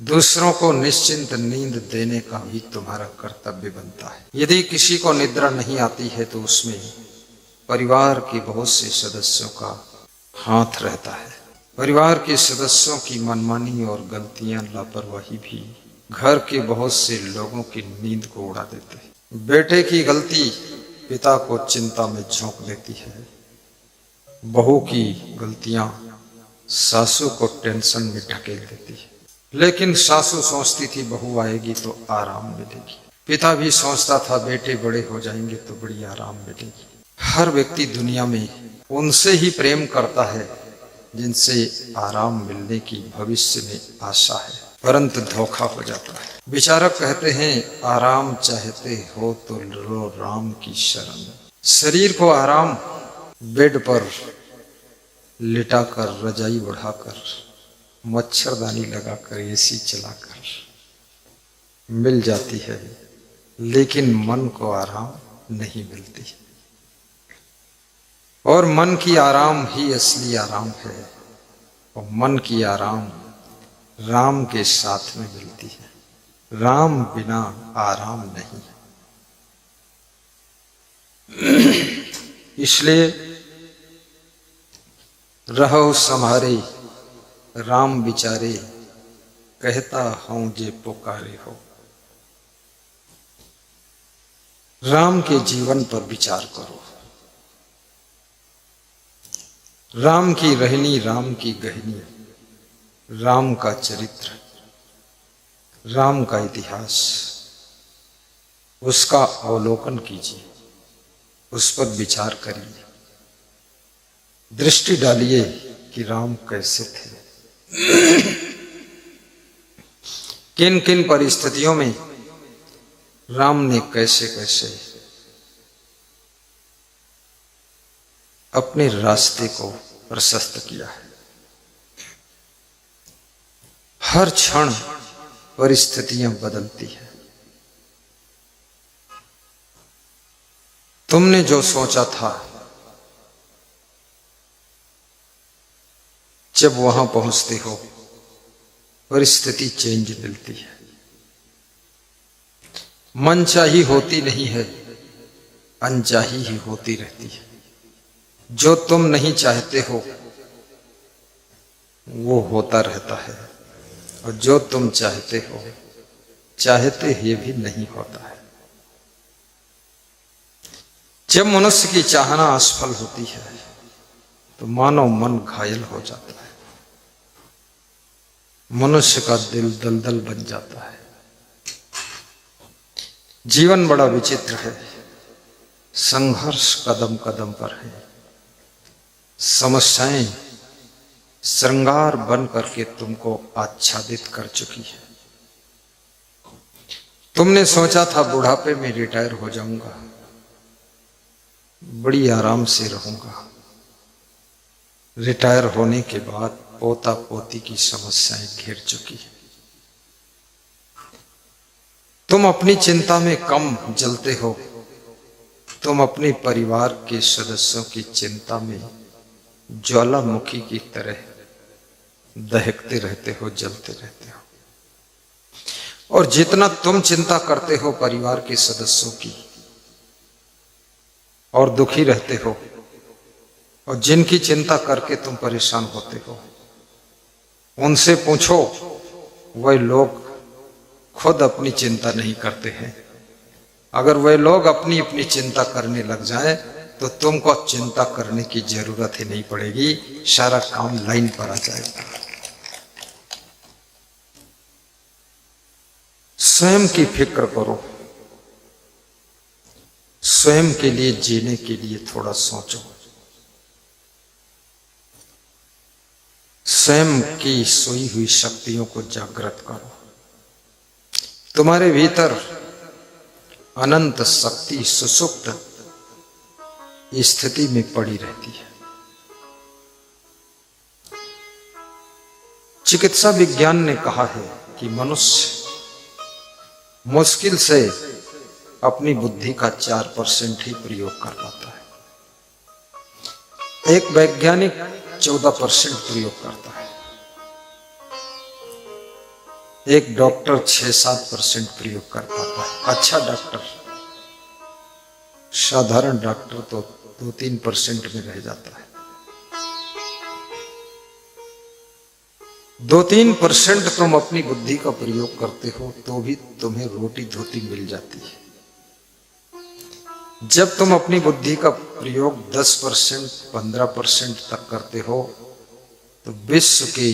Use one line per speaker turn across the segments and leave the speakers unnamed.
दूसरों को निश्चिंत नींद देने का भी तुम्हारा कर्तव्य बनता है। यदि किसी को निद्रा नहीं आती है तो उसमें परिवार के बहुत से सदस्यों का हाथ रहता है। परिवार के सदस्यों की मनमानी और गलतियां, लापरवाही भी घर के बहुत से लोगों की नींद को उड़ा देते हैं। बेटे की गलती पिता को चिंता में झोंक देती है। बहू की गलतियां सासू को टेंशन में ढकेल देती है। लेकिन सासू सोचती थी बहू आएगी तो आराम मिलेगी। पिता भी सोचता था बेटे बड़े हो जाएंगे तो बड़ी आराम मिलेगी। हर व्यक्ति दुनिया में उनसे ही प्रेम करता है जिनसे आराम मिलने की भविष्य में आशा है, परंतु धोखा हो जाता है। विचारक कहते हैं आराम चाहते हो तो लो राम की शरण। शरीर को आराम बेड पर लिटाकर, रजाई बढ़ाकर, मच्छरदानी लगाकर, एसी चलाकर मिल जाती है, लेकिन मन को आराम नहीं मिलती। और मन की आराम ही असली आराम है। और मन की आराम राम के साथ में मिलती है। राम बिना आराम नहीं। इसलिए रहो सम्हारे राम विचारे, कहता हूं जे पुकारे हो। राम के जीवन पर विचार करो। राम की रहनी, राम की गहनी, राम का चरित्र, राम का इतिहास, उसका अवलोकन कीजिए, उस पर विचार करिए, दृष्टि डालिए कि राम कैसे थे, किन किन परिस्थितियों में राम ने कैसे कैसे अपने रास्ते को प्रशस्त किया है। हर क्षण परिस्थितियां बदलती है। तुमने जो सोचा था जब वहां पहुंचते हो परिस्थिति चेंज मिलती है। मनचाही होती नहीं है, अनचाही ही होती रहती है। जो तुम नहीं चाहते हो वो होता रहता है, और जो तुम चाहते हो चाहते हुए भी नहीं होता है। जब मनुष्य की चाहना असफल होती है तो मानव मन घायल हो जाता है, मनुष्य का दिल दलदल बन जाता है। जीवन बड़ा विचित्र है, संघर्ष कदम कदम पर है। समस्याएं श्रृंगार बन करके तुमको आच्छादित कर चुकी है। तुमने सोचा था बुढ़ापे में रिटायर हो जाऊंगा, बड़ी आराम से रहूंगा। रिटायर होने के बाद पोता पोती की समस्याएं घेर चुकी है। तुम अपनी चिंता में कम जलते हो, तुम अपने परिवार के सदस्यों की चिंता में ज्वालामुखी की तरह दहकते रहते हो, जलते रहते हो। और जितना तुम चिंता करते हो परिवार के सदस्यों की और दुखी रहते हो, और जिनकी चिंता करके तुम परेशान होते हो, उनसे पूछो, वह लोग खुद अपनी चिंता नहीं करते हैं। अगर वह लोग अपनी अपनी चिंता करने लग जाएं तो तुमको चिंता करने की जरूरत ही नहीं पड़ेगी, सारा काम लाइन पर आ जाएगा। स्वयं की फिक्र करो, स्वयं के लिए जीने के लिए थोड़ा सोचो, स्वयं की सोई हुई शक्तियों को जागृत करो। तुम्हारे भीतर अनंत शक्ति सुसुप्त स्थिति में पड़ी रहती है। चिकित्सा विज्ञान ने कहा है कि मनुष्य मुश्किल से अपनी बुद्धि का 4% ही प्रयोग कर पाता है। एक वैज्ञानिक 14% प्रयोग करता है। एक डॉक्टर 6-7% प्रयोग कर पाता है, अच्छा डॉक्टर। साधारण डॉक्टर तो 2-3% में रह जाता है। 2-3% तुम अपनी बुद्धि का प्रयोग करते हो तो भी तुम्हें रोटी धोती मिल जाती है। जब तुम अपनी बुद्धि का प्रयोग 10%, 15% तक करते हो तो विश्व के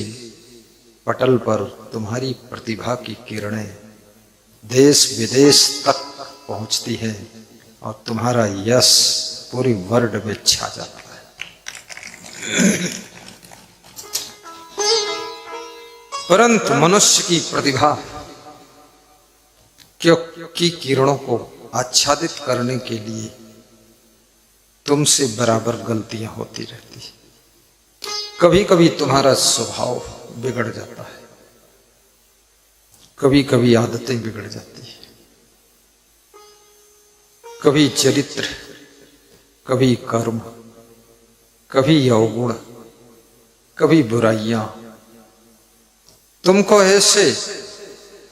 पटल पर तुम्हारी प्रतिभा की किरणें देश विदेश तक पहुंचती है और तुम्हारा यश पूरी वर्ल्ड में छा जाता है। परंतु मनुष्य की प्रतिभा की किरणों को आच्छादित करने के लिए तुमसे बराबर गलतियां होती रहती है। कभी कभी तुम्हारा स्वभाव बिगड़ जाता है, कभी कभी आदतें बिगड़ जाती है, कभी चरित्र, कभी कर्म, कभी अवगुण, कभी बुराइयां तुमको ऐसे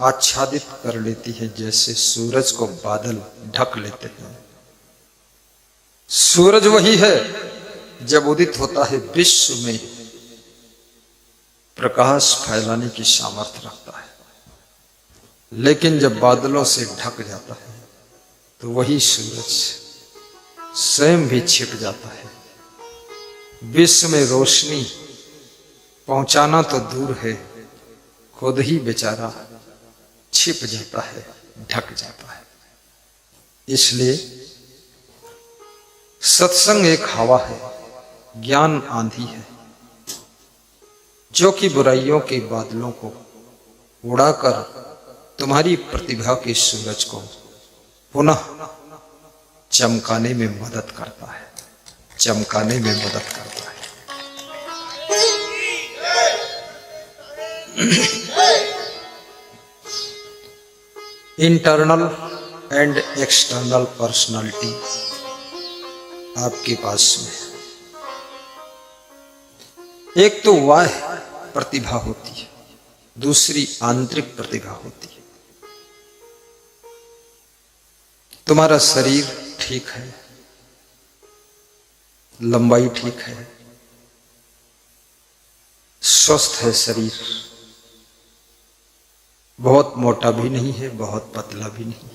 आच्छादित कर लेती है जैसे सूरज को बादल ढक लेते हैं। सूरज वही है जब उदित होता है विश्व में प्रकाश फैलाने की सामर्थ्य रखता है, लेकिन जब बादलों से ढक जाता है तो वही सूरज स्वयं भी छिप जाता है। विश्व में रोशनी पहुंचाना तो दूर है, खुद ही बेचारा छिप जाता है, ढक जाता है। इसलिए सत्संग एक हवा है, ज्ञान आंधी है, जो कि बुराइयों के बादलों को उड़ाकर तुम्हारी प्रतिभा के सूरज को पुनः चमकाने में मदद करता है, चमकाने में मदद करता है। इंटरनल एंड एक्सटर्नल पर्सनालिटी आपके पास में, एक तो बाह्य प्रतिभा होती है, दूसरी आंतरिक प्रतिभा होती है। तुम्हारा शरीर ठीक है, लंबाई ठीक है, स्वस्थ है शरीर, बहुत मोटा भी नहीं है, बहुत पतला भी नहीं।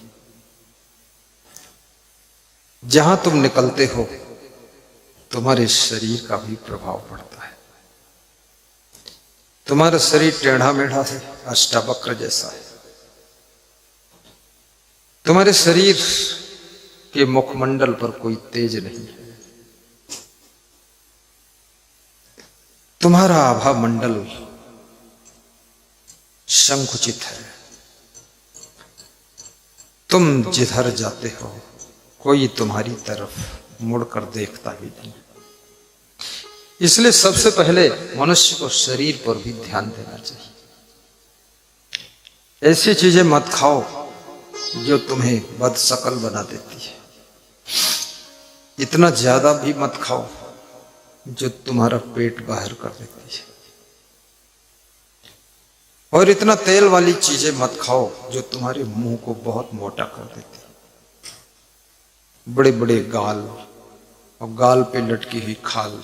जहां तुम निकलते हो तुम्हारे शरीर का भी प्रभाव पड़ता है। तुम्हारा शरीर टेढ़ा मेढ़ा है, अष्टावक्र जैसा है। तुम्हारे शरीर के मुखमंडल पर कोई तेज नहीं है। तुम्हारा आभा मंडल संकुचित है। तुम जिधर जाते हो कोई तुम्हारी तरफ मुड़कर देखता भी नहीं। इसलिए सबसे पहले मनुष्य को शरीर पर भी ध्यान देना चाहिए। ऐसी चीजें मत खाओ जो तुम्हें बदशक्ल बना देती है। इतना ज्यादा भी मत खाओ जो तुम्हारा पेट बाहर कर देती है। और इतना तेल वाली चीजें मत खाओ जो तुम्हारे मुंह को बहुत मोटा कर देती है। बड़े बड़े गाल और गाल पे लटकी हुई खाल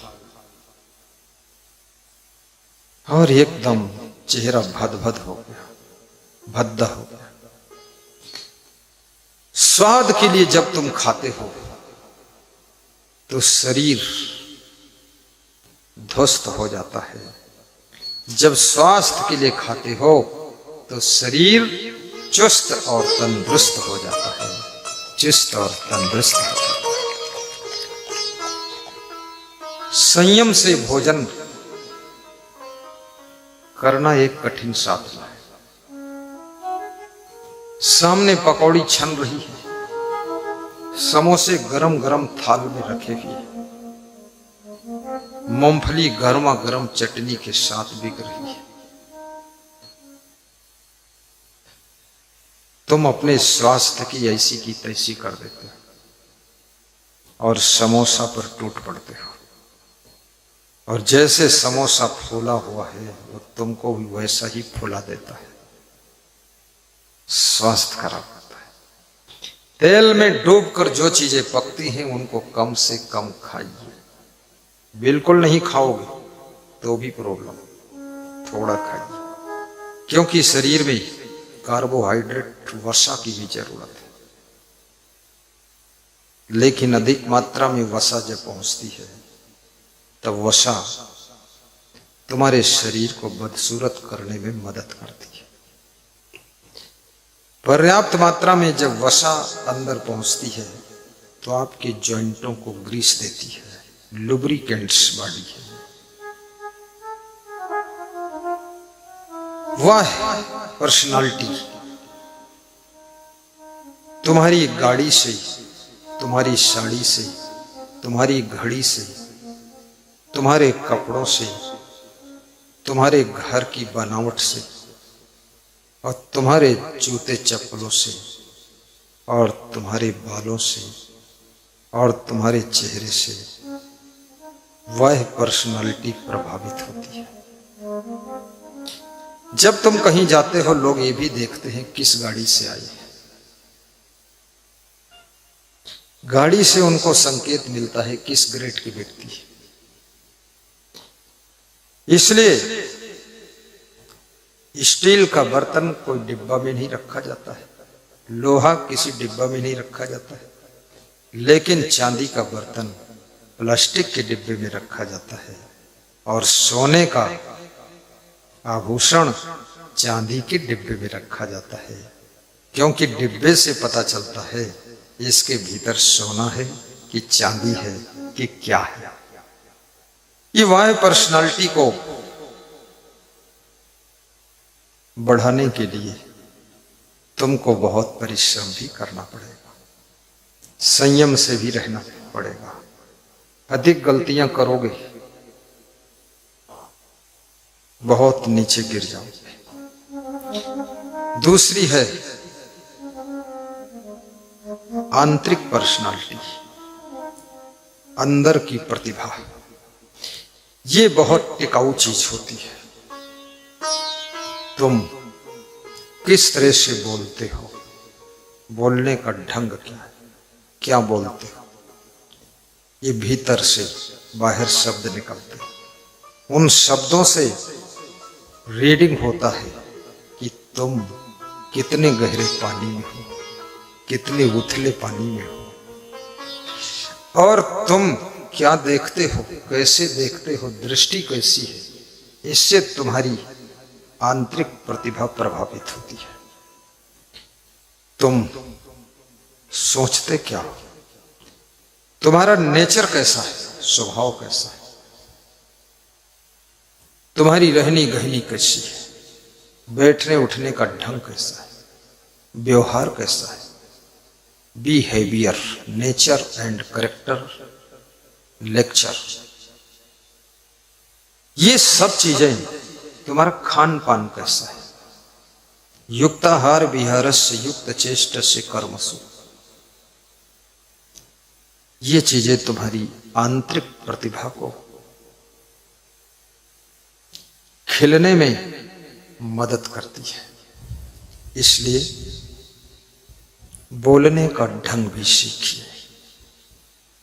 और एकदम चेहरा भद-भद हो गया, भद्दा हो गया। स्वाद के लिए जब तुम खाते हो तो शरीर ध्वस्त हो जाता है। जब स्वास्थ्य के लिए खाते हो तो शरीर चुस्त और तंदुरुस्त हो जाता है, चुस्त और तंदुरुस्त हो जाता है। संयम से भोजन करना एक कठिन साधना है। सामने पकौड़ी छन रही है, समोसे गरम गरम थाल में रखे हुए हैं, मूंगफली गर्मा गर्म चटनी के साथ बिक रही है। तुम अपने स्वास्थ्य की ऐसी की तैसी कर देते हो और समोसा पर टूट पड़ते हो। और जैसे समोसा फूला हुआ है वो तुमको भी वैसा ही फूला देता है। स्वास्थ्य खराब होता है। तेल में डूबकर जो चीजें पकती हैं उनको कम से कम खाइए। बिल्कुल नहीं खाओगे तो भी प्रॉब्लम, थोड़ा खाइए, क्योंकि शरीर में कार्बोहाइड्रेट वसा की भी जरूरत है। लेकिन अधिक मात्रा में वसा जब पहुंचती है तब वसा तुम्हारे शरीर को बदसूरत करने में मदद करती है। पर्याप्त मात्रा में जब वसा अंदर पहुंचती है तो आपके जॉइंटों को ग्रीस देती है, लुब्रिकेंट्स बॉडी है। वह पर्सनालिटी तुम्हारी गाड़ी से, तुम्हारी साड़ी से, तुम्हारी घड़ी से, तुम्हारे कपड़ों से, तुम्हारे घर की बनावट से और तुम्हारे जूते चप्पलों से और तुम्हारे बालों से और तुम्हारे चेहरे से वह पर्सनालिटी प्रभावित होती है। जब तुम कहीं जाते हो लोग ये भी देखते हैं किस गाड़ी से आई है। गाड़ी से उनको संकेत मिलता है किस ग्रेड की व्यक्ति है। इसलिए स्टील का बर्तन कोई डिब्बा में नहीं रखा जाता है, लोहा किसी डिब्बा में नहीं रखा जाता है, लेकिन चांदी का बर्तन प्लास्टिक के डिब्बे में रखा जाता है और सोने का आभूषण चांदी के डिब्बे में रखा जाता है, क्योंकि डिब्बे से पता चलता है इसके भीतर सोना है कि चांदी है कि क्या है। ये वाह पर्सनालिटी को बढ़ाने के लिए तुमको बहुत परिश्रम भी करना पड़ेगा, संयम से भी रहना पड़ेगा। अधिक गलतियां करोगे बहुत नीचे गिर जाओगे। दूसरी है आंतरिक पर्सनालिटी, अंदर की प्रतिभा। ये बहुत टिकाऊ चीज होती है। तुम किस तरह से बोलते हो, बोलने का ढंग क्या है, क्या बोलते हो, ये भीतर से बाहर शब्द निकलते हैं। उन शब्दों से रीडिंग होता है कि तुम कितने गहरे पानी में हो, कितने उथले पानी में हो, और तुम क्या देखते हो, कैसे देखते हो, दृष्टि कैसी है। इससे तुम्हारी आंतरिक प्रतिभा प्रभावित होती है। तुम सोचते क्या हो, तुम्हारा नेचर कैसा है, स्वभाव कैसा है, तुम्हारी रहनी गहनी कैसी है, बैठने उठने का ढंग कैसा है, व्यवहार कैसा है, behaviour, nature and character lecture. ये सब चीजें, तुम्हारा खान पान कैसा है, युक्ताहार विहारस्य युक्त चेष्टस्य कर्मसु, ये चीजें तुम्हारी आंतरिक प्रतिभा को खिलने में मदद करती है। इसलिए बोलने का ढंग भी सीखिए,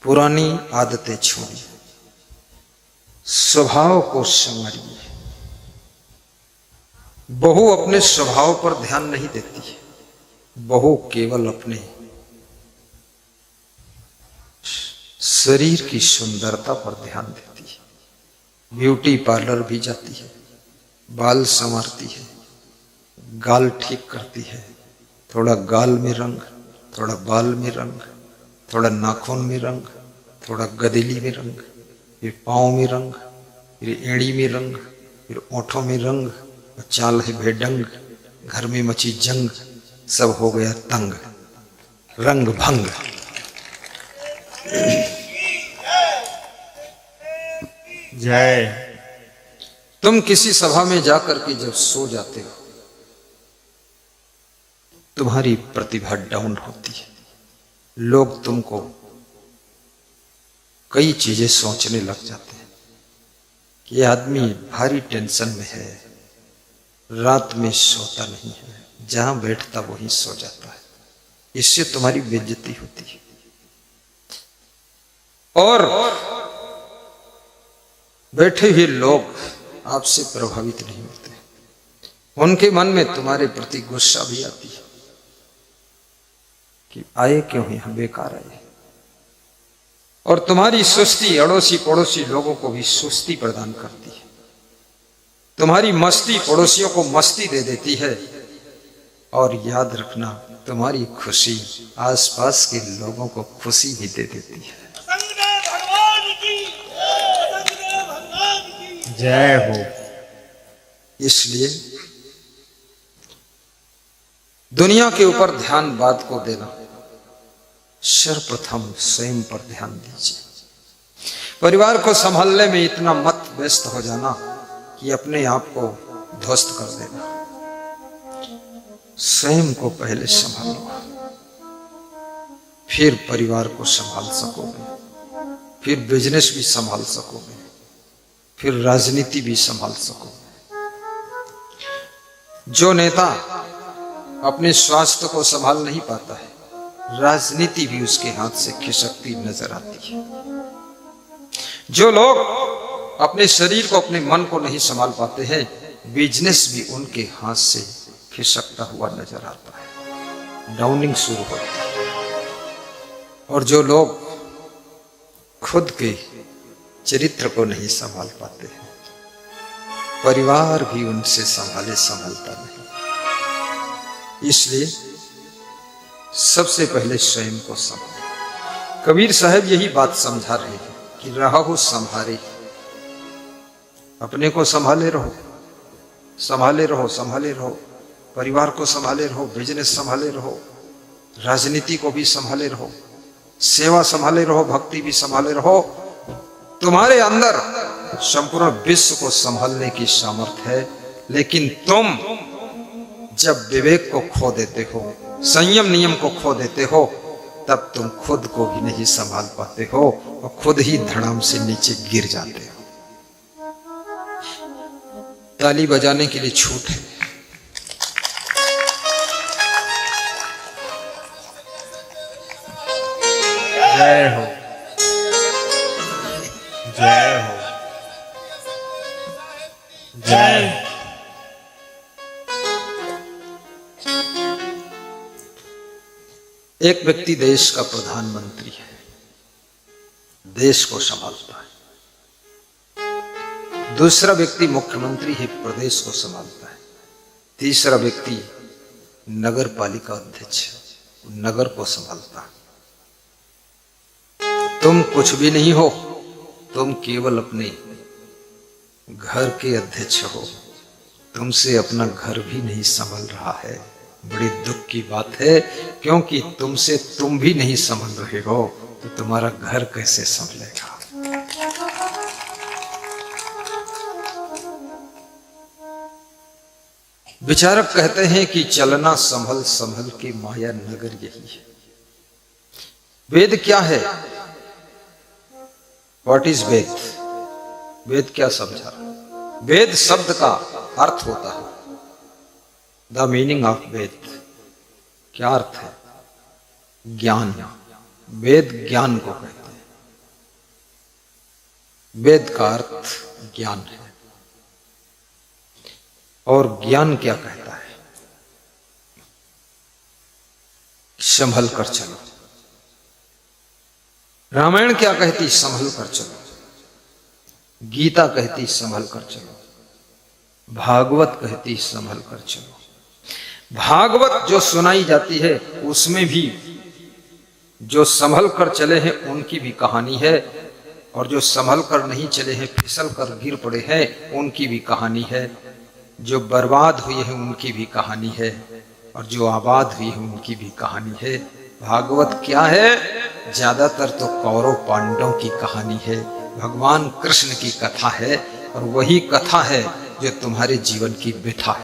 पुरानी आदतें छोड़िए, स्वभाव को संवारिए। बहू अपने स्वभाव पर ध्यान नहीं देती है, बहू केवल अपने शरीर की सुंदरता पर ध्यान देती है। ब्यूटी पार्लर भी जाती है, बाल संवारती है, गाल ठीक करती है, थोड़ा गाल में रंग, थोड़ा बाल में रंग, थोड़ा नाखून में रंग, थोड़ा गदेली में रंग, फिर पाँव में रंग, फिर एड़ी में रंग, फिर ओंठों में रंग, चाल है भेडंग, घर में मची जंग, सब हो गया तंग, रंग भंग।
जय।
तुम किसी सभा में जाकर के जब सो जाते हो तुम्हारी प्रतिभा डाउन होती है। लोग तुमको कई चीजें सोचने लग जाते हैं कि ये आदमी भारी टेंशन में है, रात में सोता नहीं है, जहां बैठता वहीं सो जाता है। इससे तुम्हारी बेइज्जती होती है। और बैठे हुए लोग आपसे प्रभावित नहीं होते, उनके मन में तुम्हारे प्रति गुस्सा भी आती है कि आए क्यों यहां, बेकार आए। और तुम्हारी सुस्ती अड़ोसी पड़ोसी लोगों को भी सुस्ती प्रदान करती है। तुम्हारी मस्ती पड़ोसियों को मस्ती दे देती है। और याद रखना, तुम्हारी खुशी आसपास के लोगों को खुशी भी दे देती है।
जय हो।
इसलिए दुनिया के ऊपर ध्यान बाद को देना, सर्वप्रथम स्वयं पर ध्यान दीजिए। परिवार को संभालने में इतना मत व्यस्त हो जाना कि अपने आप को ध्वस्त कर देना। स्वयं को पहले संभालो, फिर परिवार को संभाल सकोगे, फिर बिजनेस भी संभाल सकोगे, फिर राजनीति भी संभाल सकोगे। जो नेता अपने स्वास्थ्य को संभाल नहीं पाता है, राजनीति भी उसके हाथ से खिसकती नजर आती है। जो लोग अपने शरीर को अपने मन को नहीं संभाल पाते हैं, बिजनेस भी उनके हाथ से खिसकता हुआ नजर आता है, डाउनिंग शुरू होती है। और जो लोग खुद के चरित्र को नहीं संभाल पाते हैं, परिवार भी उनसे संभलता नहीं। इसलिए सबसे पहले स्वयं को संभालो। कबीर साहब यही बात समझा रहे हैं कि रहो संभारे, अपने को संभाले रहो, संभाले रहो, संभाले रहो, परिवार को संभाले रहो, बिजनेस संभाले रहो, राजनीति को भी संभाले रहो, सेवा संभाले रहो, भक्ति भी संभाले रहो। तुम्हारे अंदर संपूर्ण विश्व को संभालने की सामर्थ्य है। लेकिन तुम जब विवेक को खो देते हो, संयम नियम को खो देते हो, तब तुम खुद को भी नहीं संभाल पाते हो और खुद ही धड़ाम से नीचे गिर जाते हो। ताली बजाने के लिए छूट है।
जय हो। जय हो। जय।
एक व्यक्ति देश का प्रधानमंत्री है, देश को संभालता है। दूसरा व्यक्ति मुख्यमंत्री है, प्रदेश को संभालता है। तीसरा व्यक्ति नगर पालिका अध्यक्ष है, नगर को संभालता है। तुम कुछ भी नहीं हो, तुम केवल अपने घर के अध्यक्ष हो। तुमसे अपना घर भी नहीं संभल रहा है। बड़ी दुख की बात है, क्योंकि तुमसे तुम भी नहीं संभल रहे हो तो तुम्हारा घर कैसे संभलेगा। विचारक कहते हैं कि चलना संभल संभल के माया नगर यही है। वेद क्या है? व्हाट इज वेद? वेद क्या समझा? वेद शब्द का अर्थ होता है, द मीनिंग ऑफ वेद। क्या अर्थ है? ज्ञान। वेद ज्ञान को कहते हैं। वेद का अर्थ ज्ञान है। और ज्ञान क्या कहता है? संभल कर चलो। रामायण क्या कहती? संभल कर चलो। गीता कहती संभल कर चलो। भागवत कहती संभल कर चलो। भागवत जो सुनाई जाती है उसमें भी जो संभल कर चले हैं उनकी भी कहानी है, और जो संभल कर नहीं चले हैं, फिसल कर गिर पड़े हैं, उनकी भी कहानी है। जो बर्बाद हुए हैं उनकी भी कहानी है, और जो आबाद हुई है उनकी भी कहानी है। भागवत क्या है? ज्यादातर तो कौरव पांडवों की कहानी है, भगवान कृष्ण की कथा है, और वही कथा है जो तुम्हारे जीवन की व्यथा है।